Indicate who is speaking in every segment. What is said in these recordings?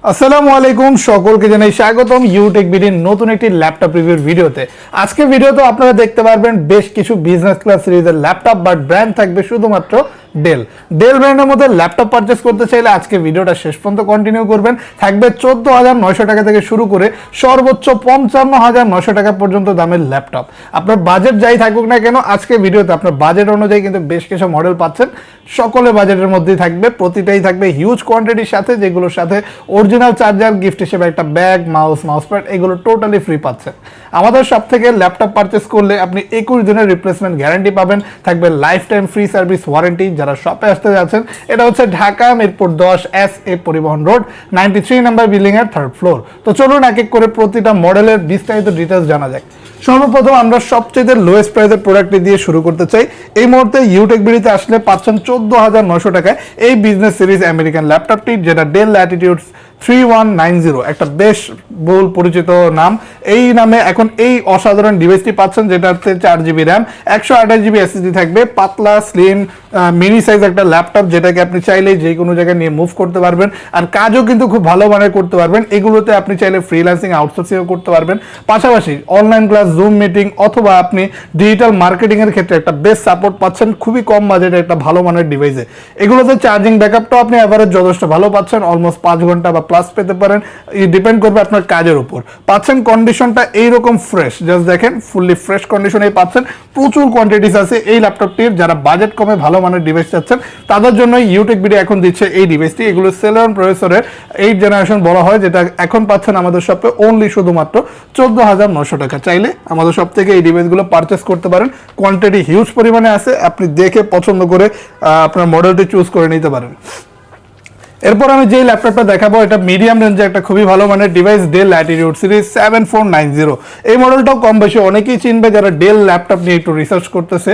Speaker 1: আসসালামু আলাইকুম, সকলকে জানাই স্বাগতম ইউটেকবিডির নতুন একটি ল্যাপটপ রিভিউর ভিডিওতে। আজকে ভিডিওতে আপনারা দেখতে পারবেন বেশ কিছু বিজনেস ক্লাস সিরিজের ল্যাপটপ, বাট ব্র্যান্ড থাকবে শুধুমাত্র ডেল ব্র্যান্ডের মধ্যে ল্যাপটপ পারচেস করতে চাইলে আজকে ভিডিওটা শেষ পর্যন্ত কন্টিনিউ করবেন। থাকবে 14,900 টাকা থেকে শুরু করে সর্বোচ্চ 55,900 টাকা পর্যন্ত দামের ল্যাপটপ। আপনার বাজেট যাই থাকুক না কেন, আজকে ভিডিওতে আপনার বাজেট অনুযায়ী কিন্তু বেশ কিছু মডেল পাচ্ছেন। সকলে বাজেটের মধ্যেই থাকবে, প্রতিটাই থাকবে হিউজ কোয়ান্টিটির সাথে, যেগুলোর সাথে অরিজিনাল চার্জার, গিফট হিসেবে একটা ব্যাগ, মাউস প্যাড, এগুলো টোটালি ফ্রি পাচ্ছেন। আমাদের সব থেকে ল্যাপটপ পারচেস করলে আপনি 21 দিনের রিপ্লেসমেন্ট গ্যারান্টি পাবেন। থাকবে life time free service warranty. যারা শপে আসতে যাচ্ছেন, এটা হচ্ছে ঢাকা মিরপুর 10 SA পরিবহন রোড 93 নাম্বার বিল্ডিং এর 3rd ফ্লোর। তো চলুন এক এক করে প্রতিটা মডেলের বিস্তারিত ডিটেলস জানা যাক। সর্বপ্রথম আমরা সবচেয়ে লোয়েস্ট প্রাইসের প্রোডাক্টটি দিয়ে শুরু করতে চাই। এই মুহূর্তে ইউটেকবিডিতে আসলে পাচ্ছেন 14,900 টাকায় এই বিজনেস সিরিজ আমেরিকান ল্যাপটপটি, যেটা ডেল ল্যাটিটিউড 3190, একটা বেশ বহুল পরিচিত নাম। এই নামে এখন এই অসাধারণ ডিভাইসটি পাচ্ছেন, যেটাতে 4GB র্যাম, 128GB SSD থাকবে। পাতলা স্লিম মিনি সাইজ একটা ল্যাপটপ, যেটাকে আপনি চাইলেই যে কোনো জায়গায় নিয়ে মুভ করতে পারবেন, আর কাজও কিন্তু খুব ভালো মানের করতে পারবেন। এগুলোতে আপনি চাইলে ফ্রিল্যান্সিং, আউটসোর্সিংও করতে পারবেন। পাশাপাশি অনলাইন ক্লাস, জুম মিটিং অথবা আপনি ডিজিটাল মার্কেটিং এর ক্ষেত্রে একটা বেস্ট সাপোর্ট পাচ্ছেন খুবই কম বাজেটে একটা ভালো মানের ডিভাইসে। এগুলোতে চার্জিং ব্যাকআপটাও আপনি এভারেজ যথেষ্ট ভালো পাচ্ছেন, অলমোস্ট 5 ঘন্টা বা প্লাস পেতে পারেন। ডিপেন্ড করবে আপনার কাজের উপর। পাচ্ছেন কন্ডিশনটা এইরকম ফ্রেশ, জাস্ট দেখেন ফুললি ফ্রেশ কন্ডিশনেই পাচ্ছেন। প্রচুর কোয়ান্টিটিস আছে এই ল্যাপটপটির। যারা বাজেট কমে ভালো মানের ডিভাইস চাচ্ছেন, তাদের জন্য ইউটেকবিডি এখন দিচ্ছে এই ডিভাইসটি। এগুলো সেলেরন প্রসেসরের 8th জেনারেশন বলা হয়, যেটা এখন পাচ্ছেন আমাদের শপে অনলি শুধুমাত্র 14,900 টাকা। চাইলে আমাদের শপ থেকে এই ডিভাইসগুলো পারচেস করতে পারেন। কোয়ান্টিটি হিউজ পরিমাণে আছে, আপনি দেখে পছন্দ করে আপনার মডেলটি চুজ করে নিতে পারেন। এরপর আমি যে ল্যাপটপটা দেখাবো, এটা মিডিয়াম রেঞ্জে একটা খুবই ভালো মানের ডিভাইস, ডেল ল্যাটিটিউড সিরিজ 7490। এই মডেলটাও কম বেশি অনেকেই চিনবে, যারা ডেল ল্যাপটপ নিয়ে একটু রিসার্চ করতেছে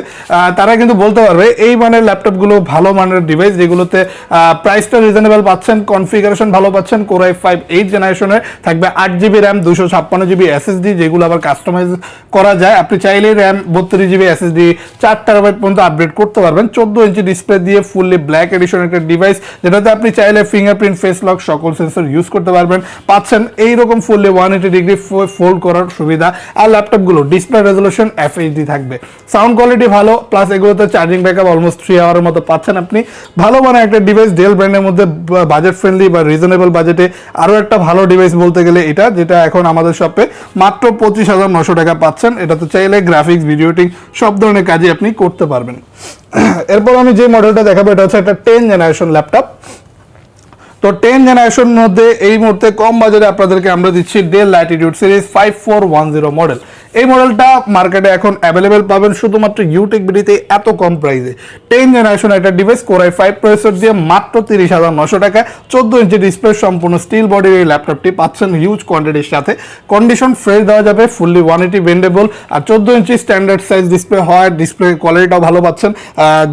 Speaker 1: তারা কিন্তু বলতে পারবে এই মানের ল্যাপটপগুলো ভালো মানের ডিভাইস, যেগুলোতে প্রাইসটা রিজনেবল পাচ্ছেন, কনফিগারেশন ভালো পাচ্ছেন। কোর i5 8th জেনারেশনের, থাকবে 8GB র্যাম, 256GB SSD, যেগুলো আবার কাস্টমাইজ করা যায়। আপনি চাইলেই র্যাম, 32GB SSD, 4TB পর্যন্ত আপগ্রেড করতে পারবেন। 14 ইঞ্চি ডিসপ্লে দিয়ে ফুললি ব্ল্যাক এডিশন একটা ডিভাইস, যেটাতে আপনি চাইলে ফিঙ্গারপ্রিন্ট, ফেস লক সকল সেন্সর ইউজ করতে পারবেন। পাচ্ছেন এইরকম ফুললি 180 ডিগ্রি ফোল্ড করার সুবিধা। আর ল্যাপটপগুলো ডিসপ্লে রেজলিউশন FHD থাকবে। সাউন্ড কোয়ালিটি ভালো, প্লাস এগুলোতে চার্জিং ব্যাকআপ অলমোস্ট 3 আওয়ারের মতো পাচ্ছেন আপনি। ভালো মানে একটা ডিভাইস, ডেল ব্র্যান্ডের মধ্যে বাজেট ফ্রেন্ডলি বা রিজনেবল বাজেটে আরও একটা ভালো ডিভাইস বলতে গেলে এটা, যেটা এখন আমাদের শপে মাত্র 25,900 টাকা পাচ্ছেন। এটাতে চাইলে গ্রাফিক্স, ভিডিও এডিটিং সব ধরনের কাজই আপনি করতে পারবেন। এরপর আমি যে মডেলটা দেখাবো, এটা হচ্ছে একটা 10th জেনারেশন ল্যাপটপ। তো 10th জেনারেশন মধ্যে এই মুহূর্তে কম বাজারে আপনাদেরকে আমরা দিচ্ছি ডেল ল্যাটিটিউড সিরিজ 5410 মডেল। এই মডেলটা মার্কেটে এখন অ্যাভেলেবেল পাবেন শুধুমাত্র ইউটেকবিডিতে এত কম প্রাইসে। 10th জেনারেশন একটা ডিভাইস, কোর i5 প্রসেসর দিয়ে মাত্র 30,900 টাকা। 14 ইঞ্চি ডিসপ্লে, সম্পূর্ণ স্টিল বডির এই ল্যাপটপটি পাচ্ছেন হিউজ কোয়ান্টিটির সাথে। কন্ডিশন ফ্রেশ দেওয়া যাবে, ফুললি 180 বেন্ডেবল, আর 14 ইঞ্চি স্ট্যান্ডার্ড সাইজ ডিসপ্লে হয়। ডিসপ্লে কোয়ালিটিটাও ভালো পাচ্ছেন,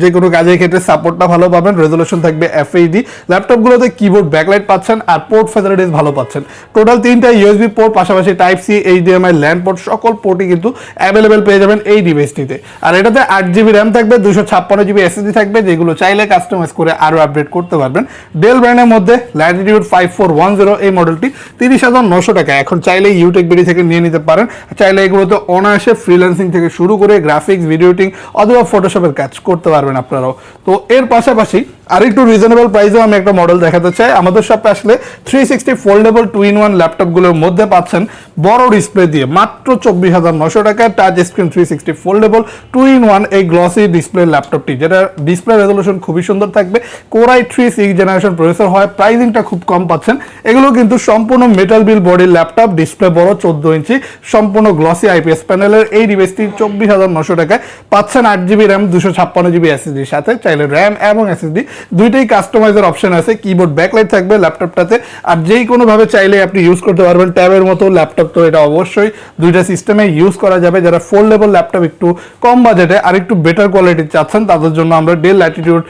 Speaker 1: যে কোনো কাজের ক্ষেত্রে সাপোর্টটা ভালো পাবেন। রেজলিউশন থাকবে FHD। ল্যাপটপগুলোতে কিবোর্ড ব্যাকলাইট পাচ্ছেন, আর পোর্ট ফ্যাসিলিটিস ভালো পাচ্ছেন। টোটাল 3টা USB পোর্ট, পাশাপাশি Type-C, HDMI, LAN পোর্ট, সকল পোর্টই কিন্তু অ্যাভেলেবেল পেয়ে যাবেন এই ডিভাইসটিতে। আর এটাতে 8GB র্যাম থাকবে, 256GB SSD থাকবে, যেগুলো চাইলে কাস্টমাইজ করে আরও আপডেট করতে পারবেন। ডেল ব্র্যান্ডের মধ্যে ল্যাটিটিউড 5410 এই মডেলটি 30,900 টাকা। এখন চাইলে ইউটেকবিডি থেকে নিয়ে নিতে পারেন। চাইলে এগুলোতে অনায়াসে ফ্রিল্যান্সিং থেকে শুরু করে গ্রাফিক্স, ভিডিও এডিটিং অথবা ফটোশপের কাজ করতে পারবেন আপনারাও। তো এর পাশাপাশি আরেকটু রিজনেবল প্রাইসেও আমি একটা মডেল দেখাতে চাই। আমাদের শপে আসলে 360 ফোল্ডেবল 2-in-1 ল্যাপটপগুলোর মধ্যে পাচ্ছেন বড় ডিসপ্লে দিয়ে মাত্র 24,900 টাকায় টাচ স্ক্রিন 360 ফোল্ডেবল 2-in-1 এই গ্লসি ডিসপ্লে ল্যাপটপটি, যেটা ডিসপ্লে রেজলিউশন খুবই সুন্দর থাকবে। Core i3 6th generation processor হয়। প্রাইসিংটা খুব কম পাচ্ছেন। এগুলো কিন্তু সম্পূর্ণ মেটাল বিল বডির ল্যাপটপ, ডিসপ্লে বড় 14 ইঞ্চি, সম্পূর্ণ গ্লসি IPS প্যানেলের এই ডিভাইসটি 24,900 টাকায় পাচ্ছেন। 8GB র্যাম, 256GB SSD এর সাথে। চাইলে র্যাম এবং SSD দুইটাই কাস্টমাইজের অপশন আছে। কিবোর্ড ব্যাকলাইট থাকবে ল্যাপটপটাতে, আর যেই কোনোভাবে চাইলে আপনি ইউজ করতে পারবেন। ট্যাবের মতো ল্যাপটপ, তো এটা অবশ্যই দুইটা সিস্টেমে ইউজ করা যাবে। যারা ফোল্ডেবল ল্যাপটপ একটু কম বাজেটে আর একটু বেটার কোয়ালিটি চাচ্ছেন, তাদের জন্য আমরা ডেল ল্যাটিটিউড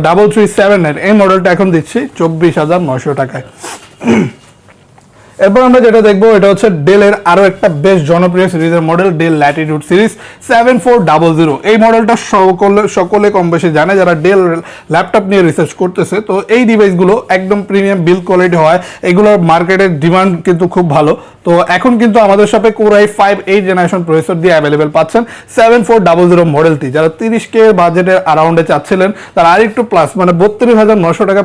Speaker 1: 3379 এই মডেলটা এখন দিচ্ছি 24,900 টাকায়। এরপর আমরা যেটা দেখবো এটা হচ্ছে ডেলের আরো একটা বেশ জনপ্রিয় সিরিজের মডেল ডেল ল্যাটিটিউড সিরিজ 7400। এই মডেলটা সকলে কম বেশি জানে যারা ডেল ল্যাপটপ নিয়ে রিসার্চ করতেছে। তো এই ডিভাইসগুলো একদম প্রিমিয়াম বিল্ড কোয়ালিটি হয়, এগুলোর মার্কেটের ডিমান্ড কিন্তু খুব ভালো। তো এখন কিন্তু আমাদের শপে Core i5 8th generation processor দিয়ে অ্যাভেলেবেল পাচ্ছেন 7400 মডেলটি। যারা 30K বাজেটের অ্যারাউন্ডে চাচ্ছিলেন তারা আরেকটু প্লাস মানে 32,900 টাকা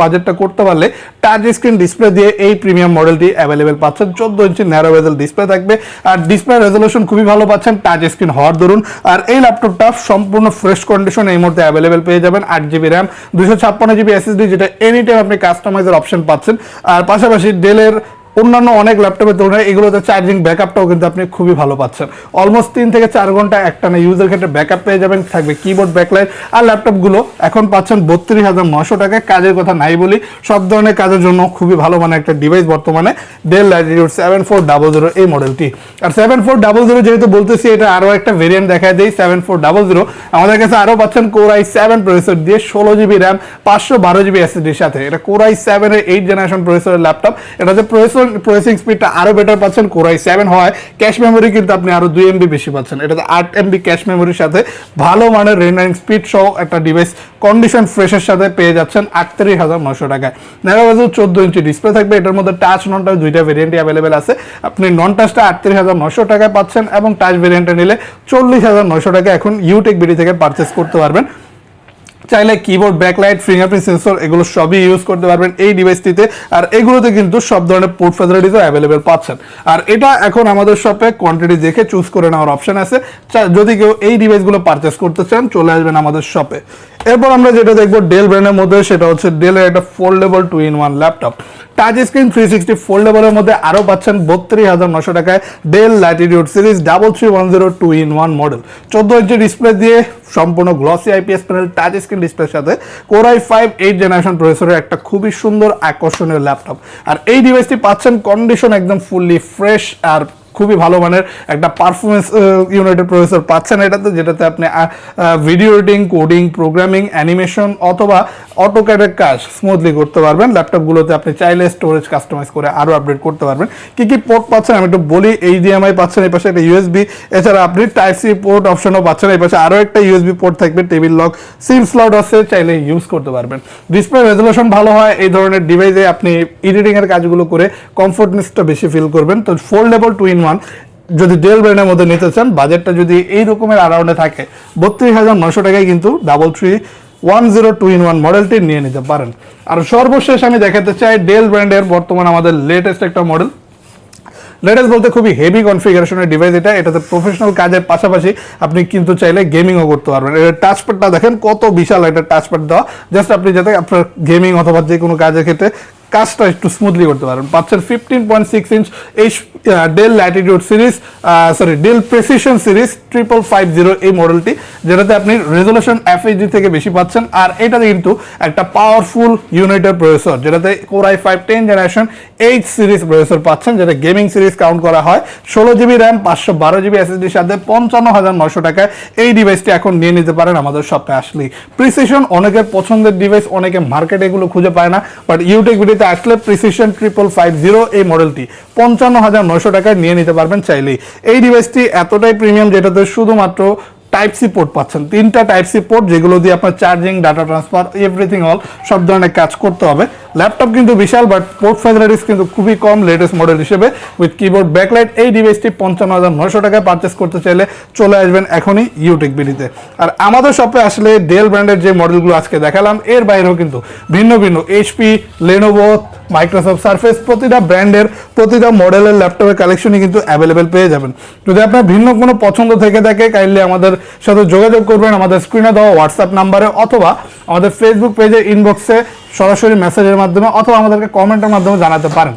Speaker 1: বাজেটটা করতে পারলে টাচ স্ক্রিন ডিসপ্লে দিয়ে এই প্রিমিয়াম মডেলটি অ্যাভেলেবেল পাচ্ছেন। 14 ইঞ্চি ন্যারো বেজেল ডিসপ্লে থাকবে আর ডিসপ্লে রেজলিউশন খুবই ভালো পাচ্ছেন টাচ স্ক্রিন হওয়ার দরুন। আর এই ল্যাপটপটা সম্পূর্ণ ফ্রেশ কন্ডিশন এই মুহূর্তে অ্যাভেলেবেল পেয়ে যাবেন। 8GB র্যাম, 256GB SSD, যেটা এনি টাইম আপনি কাস্টমাইজের অপশন পাচ্ছেন। আর পাশাপাশি ডেলের অন্যান্য অনেক ল্যাপটপের তুলনায় এগুলোতে চার্জিং ব্যাকআপটাও কিন্তু আপনি খুবই ভালো পাচ্ছেন। অলমোস্ট 3 থেকে 4 ঘন্টা একটানা ইউজের ক্ষেত্রে ব্যাকআপ পেয়ে যাবেন। থাকবে কিবোর্ড ব্যাকলাইট। আর ল্যাপটপগুলো এখন পাচ্ছেন 32,900 টাকায়। কাজের কথা নাই বলি, সব ধরনের কাজের জন্য খুবই ভালো মানে একটা ডিভাইস বর্তমানে ডেল ল্যাটিটিউড 7400 এই মডেলটি। আর 7400 যেহেতু বলতেছি, এটা আরও একটা ভেরিয়েন্ট দেখা দেয় 7400। আমাদের কাছে আরও পাচ্ছেন Core i7 প্রসেসর দিয়ে 16GB র্যাম, 512GB SSDর সাথে। এটা Core i7 এর 8th জেনারেশন প্রসেসরের ল্যাপটপ। এটাতে প্রসেসিং স্পিডটা আরো বেটার পাচ্ছেন Core i7 হয়। ক্যাশ মেমোরি কিন্তু আপনি আরো 2 MB বেশি পাচ্ছেন। এটাতে 8 MB ক্যাশ মেমোরির সাথে ভালো মানের রেন্ডারিং স্পিড সহ একটা ডিভাইস কন্ডিশন ফ্রেশের সাথে পেয়ে যাচ্ছেন 38,900 টাকায়। ন্যারো বেজেল 14 ইঞ্চি ডিসপ্লে থাকবে। এটার মধ্যে টাচ নন টাচ দুইটা ভেরিয়েন্টই অ্যাভেলেবেল আছে। আপনি নন টাচটা 38,900 টাকায় পাচ্ছেন এবং টাচ ভেরিয়েন্টটা নিলে 40,900 টাকা এখন Youtechbd থেকে পারচেস করতে পারবেন। চাইলে কিবোর্ড ব্যাকলাইট ফিঙ্গারপ্রিন্ট সেন্সর এগুলো সবই ইউজ করতে পারবেন এই ডিভাইসটিতে। আর এগুলোতে কিন্তু সব ধরনের পোর্ট ফ্যাসিলিটিসও অ্যাভেলেবেল পাচ্ছেন। আর এটা এখন আমাদের শপে কোয়ান্টিটি দেখে চুজ করে নেওয়ার অপশন আছে। যদি কেউ এই ডিভাইসগুলো পারচেস করতে চান চলে আসবেন আমাদের শপে। এরপর আমরা যেটা দেখবো ডেল ব্র্যান্ডের মধ্যে, সেটা হচ্ছে ডেলের একটা foldable 2-in-1 laptop. Touch screen 360 ফোল্ডেবলের মধ্যে আরও পাচ্ছেন 32,900 টাকায় del Latitude series 3310 2-in-1 model. 14 inch display দিয়ে সম্পূর্ণ glossy IPS panel touch screen ডিসপ্লের সাথে Core i5 8th জেনারেশন প্রসেসরের একটা খুবই সুন্দর আকর্ষণীয় ল্যাপটপ। আর এই ডিভাইসটি পাচ্ছেন কন্ডিশন একদম ফুললি ফ্রেশ আর খুবই ভালো মানের একটা পারফরমেন্স ইউনাইটেড প্রসেসর পাচ্ছেন এটাতে, যেটাতে আপনি video editing, coding, programming, animation অথবা অটোক্যাডের কাজ স্মুথলি করতে পারবেন। ল্যাপটপগুলোতে আপনি চাইলে স্টোরেজ কাস্টমাইজ করে আরও আপডেট করতে পারবেন। কি কি পোর্ট পাচ্ছেন আমি একটু বলি। HDMI পাচ্ছেন, এই পাশে একটা USB, এছাড়া আপনি Type-C পোর্ট অপশনও পাচ্ছেন। এই পাশে আরও একটা USB পোর্ট থাকবে, টেবিল লক, সিম স্লট আছে, চাইলে ইউজ করতে পারবেন। ডিসপ্লে রেজলিউশন ভালো হয়। এই ধরনের ডিভাইসে আপনি এডিটিংয়ের কাজগুলো করে কমফোর্টনেসটা বেশি ফিল করবেন। তো ফোল্ডেবল 2-in-1 যদি ডেল ব্র্যান্ডের মধ্যে নিতে চান, বাজেটটা যদি এই রকমের অ্যারাউন্ডে থাকে 32,900 টাকায় কিন্তু 3310 2-in-1 মডেলটি নিয়ে নিতে পারেন। আর সর্বশেষ আমি দেখাতে চাই ডেল ব্র্যান্ডের বর্তমান আমাদের লেটেস্ট একটা মডেল। লেটেস্ট বলতে খুবই হেভি কনফিগারেশনের ডিভাইস এটা। এটাতে প্রফেশনাল কাজের পাশাপাশি আপনি কিন্তু চাইলে গেমিংও করতে পারবেন। এর টাচপ্যাডটা দেখেন কত বিশাল একটা টাচপ্যাড দেওয়া, জাস্ট আপনি যাতে আপনার গেমিং অথবা যে কোনো কাজের ক্ষেত্রে কাজটা একটু স্মুথলি করতে পারেন। পাচ্ছেন 15.6 ইঞ্চ এই Dell Latitude series Dell Precision series 5550 এই মডেলটি, যেটাতে আপনি রেজলিউশন FHD থেকে বেশি পাচ্ছেন। আর এটাতে কিন্তু একটা পাওয়ারফুল ইউনাইটেড প্রসেসর, যেটাতে Core i5 10th generation 8 series processor পাচ্ছেন, যেটা গেমিং সিরিজ কাউন্ট করা হয়। 16GB র্যাম, 512GB SSDর সাথে 55,900 টাকায় এই ডিভাইসটি এখন নিয়ে নিতে পারেন আমাদের শপে আসলেই। প্রিসিশন অনেকের পছন্দের ডিভাইস, অনেকে মার্কেটে এগুলো খুঁজে পায় না, বাট Youtechbd আসলে প্রিসিশন 5550 এই মডেলটি 55,900 টাকায় নিয়ে নিতে পারবেন চাইলেই। এই ডিভাইসটি এতটাই প্রিমিয়াম যেটাতে শুধুমাত্র Type-C পোর্ট পাচ্ছেন, 3টা Type-C পোর্ট, যেগুলো দিয়ে আপনার charging, data transfer, everything all সব ধরনের কাজ করতে হবে। ল্যাপটপ কিন্তু বিশাল, বাট পোর্ট ফ্যাসিলিটিস কিন্তু খুবই কম লেটেস্ট মডেল হিসেবে উইথ কিবোর্ড ব্যাকলাইট। এই ডিভাইসটি 55,900 টাকায় পারচেস করতে চাইলে চলে আসবেন এখনই Youtechbd-তে। আর আমাদের শপে আসলে ডেল ব্র্যান্ডের যে মডেলগুলো আজকে দেখালাম এর বাইরেও কিন্তু ভিন্ন ভিন্ন HP, Lenovo, মাইক্রোসফট সার্ফেস প্রতিটা ব্র্যান্ডের প্রতিটা মডেলের ল্যাপটপের কালেকশনই কিন্তু অ্যাভেলেবেল পেয়ে যাবেন। যদি আপনার ভিন্ন কোনো পছন্দ থেকে থাকে কাইন্ডলি আমাদের সাথে যোগাযোগ করবেন আমাদের স্ক্রিনে দেওয়া হোয়াটসঅ্যাপ নাম্বারে, অথবা আমাদের ফেসবুক পেজের ইনবক্সে সরাসরি মেসেজের মাধ্যমে, অথবা আমাদেরকে কমেন্টের মাধ্যমে জানাতে পারেন।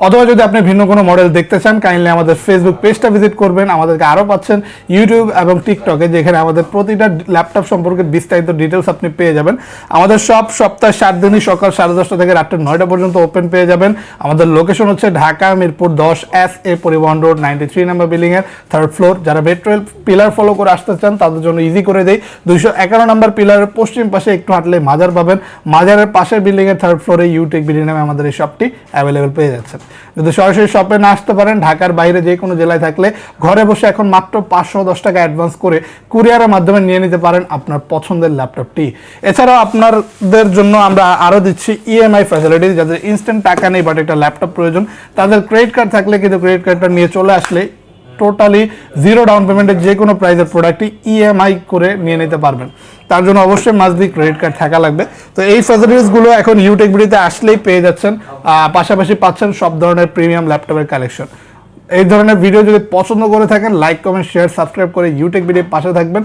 Speaker 1: অথবা যদি আপনি ভিন্ন কোনো মডেল দেখতে চান কাইন্ডলি আমাদের ফেসবুক পেজটা ভিজিট করবেন। আমাদেরকে আরও পাচ্ছেন ইউটিউব এবং টিকটকে, যেখানে আমাদের প্রতিটা ল্যাপটপ সম্পর্কে বিস্তারিত ডিটেলস আপনি পেয়ে যাবেন। আমাদের সব সপ্তাহে 7 দিনই সকাল 10:30 থেকে রাত্রে 9টা পর্যন্ত ওপেন পেয়ে যাবেন। আমাদের লোকেশন হচ্ছে ঢাকা মিরপুর 10 SA পরিবহন রোড 93 নম্বর বিল্ডিংয়ের 3rd ফ্লোর। যারা মেট্রো পিলার ফলো করে আসতে চান তাদের জন্য ইজি করে দেই, 211 নম্বর পিলারের পশ্চিম পাশে একটু হাঁটলে মাজার পাবেন। মাজারের পাশের বিল্ডিংয়ের 3rd ফ্লোরে ইউটেকবিডি নামে আমাদের এই শপটি অ্যাভেলেবেল পেয়ে যাচ্ছেন। যদি সরাসরি শপে না আসতে পারেন, ঢাকার বাইরে যে কোনো জেলায় থাকলে ঘরে বসে এখন মাত্র 510 টাকা অ্যাডভান্স করে কুরিয়ারের মাধ্যমে নিয়ে নিতে পারেন আপনার পছন্দের ল্যাপটপটি। এছাড়াও আপনাদের জন্য আমরা আরও দিচ্ছি ইএমআই ফ্যাসিলিটি। যাদের ইনস্ট্যান্ট টাকা নেই বাট একটা ল্যাপটপ প্রয়োজন, তাদের ক্রেডিট কার্ড থাকলে কিন্তু ক্রেডিট কার্ডটা নিয়ে চলে আসলে টোটালি 0 ডাউন পেমেন্টের যে কোনো প্রাইজের প্রোডাক্টই ইএমআই করে নিয়ে নিতে পারবেন। তার জন্য অবশ্যই মাস্ট বি ক্রেডিট কার্ড থাকা লাগবে। তো এই ফ্যাসিলিটিসগুলো এখন ইউটেকবিডিতে আসলেই পেয়ে যাচ্ছেন। পাশাপাশি পাচ্ছেন সব ধরনের প্রিমিয়াম ল্যাপটপের কালেকশন। এই ধরনের ভিডিও যদি পছন্দ করে থাকেন, লাইক কমেন্ট শেয়ার সাবস্ক্রাইব করে ইউটেকবিডির পাশে থাকবেন।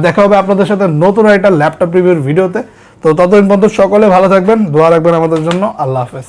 Speaker 1: দেখা হবে আপনাদের সাথে নতুন একটা ল্যাপটপ রিভিউর ভিডিওতে। তো ততদিন পর্যন্ত সকলে ভালো থাকবেন, দোয়া রাখবেন আমাদের জন্য। আল্লাহ হাফেজ।